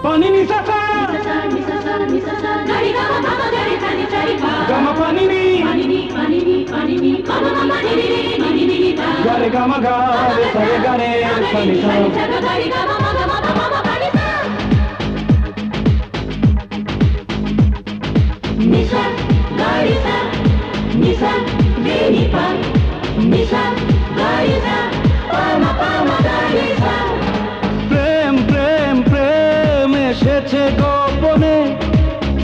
Pani ni sa sa gama pani ni ga re ga ma ga re sa re ga re pani sa Nisa garisa nisa re ni pa nisa garisa pama pama garisa প্রেম প্রেম প্রেম এসেছে গোপনে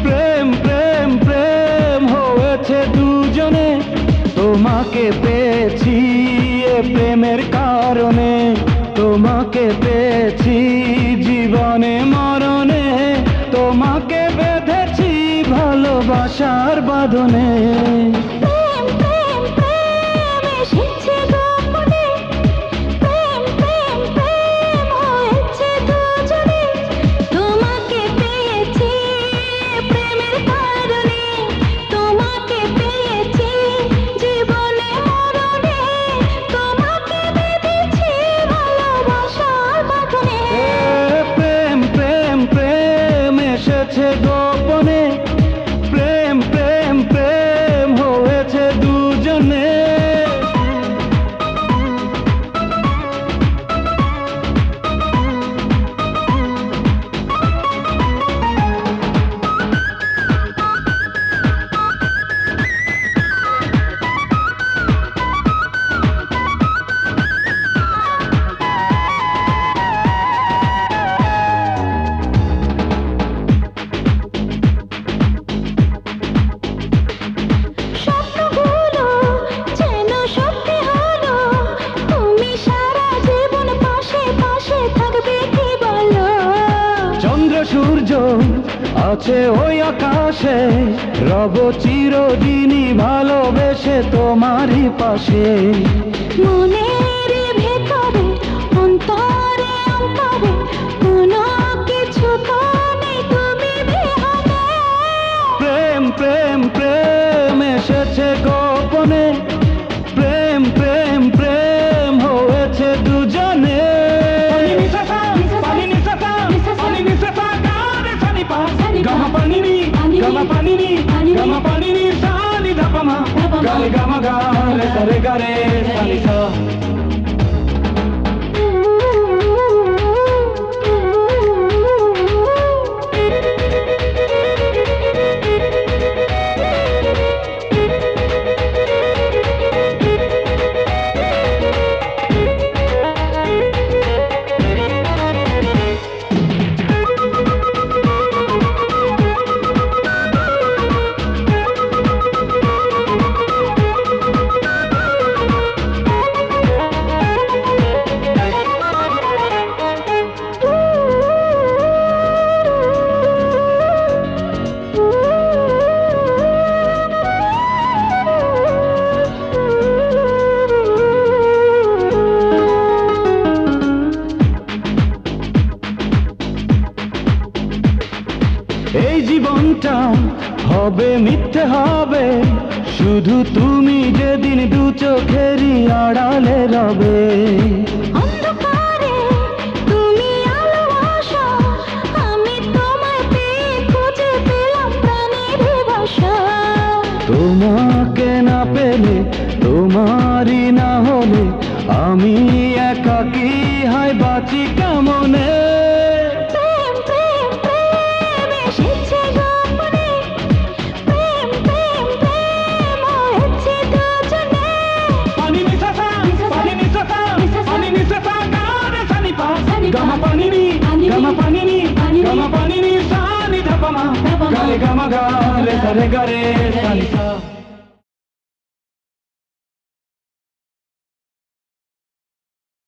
প্রেম প্রেম প্রেম হয়েছে দুজনে তোমাকে পেয়েছি এ প্রেমের কারণে তোমাকে পেয়েছি জীবনে মরণে তোমাকে বেঁধেছি ভালোবাসার বাঁধনে প্রেম প্রেম প্রেম এসেছে গোপনে প্রেম প্রেম প্রেম হয়েছে দুজনে তোমাকে পেয়েছি প্রেমের কারণে তোমাকে পেয়েছি জীবনে মরণে তোমাকে বেঁধেছি ভালোবাসার বাঁধনে প্রেম প্রেম প্রেম এসেছে গোপনে প্রেম প্রেম প্রেম হয়েছে দুজনে স্বপ্নগুলো যেন সত্যি হলো তুমি সারা জীবন পাশে পাশে থাকবে কি বলো চন্দ্র সূর্য আছে ওই আকাশে রব চিরদিনই ভালোবেসে তোমারই পাশে মনের ভেতরে অন্তরে অন্তরে কোনো কিছু তো নেই তুমি বিহনে প্রেম প্রেম প্রেম এসেছে গোপনে প্রেম প্রেম প্রেম হয়েছে দুজনে gama pani ni sa ni da pa ma ga re ga ma ga re sa re ga re sa ni sa এই জীবনটা হবে মিথ্যে হবে শুধু তুমি যেদিন দু চোখেরই আড়ালে রবে অন্ধকারে তুমি আলো আসো আমি তোমায় পেয়ে খুঁজে পেলাম প্রাণের ভাষা তোমাকে না পেলে তোমারই না হলে আমি একাকী হয় বাঁচি কেমনে প্রেম প্রেম প্রেম এসেছে গোপনে প্রেম প্রেম প্রেম হয়েছে দুজনে pani ni sa sa ga re sa ni pa gama pani ni sa ni da pa ma ga re ga ma ga re sa ni sa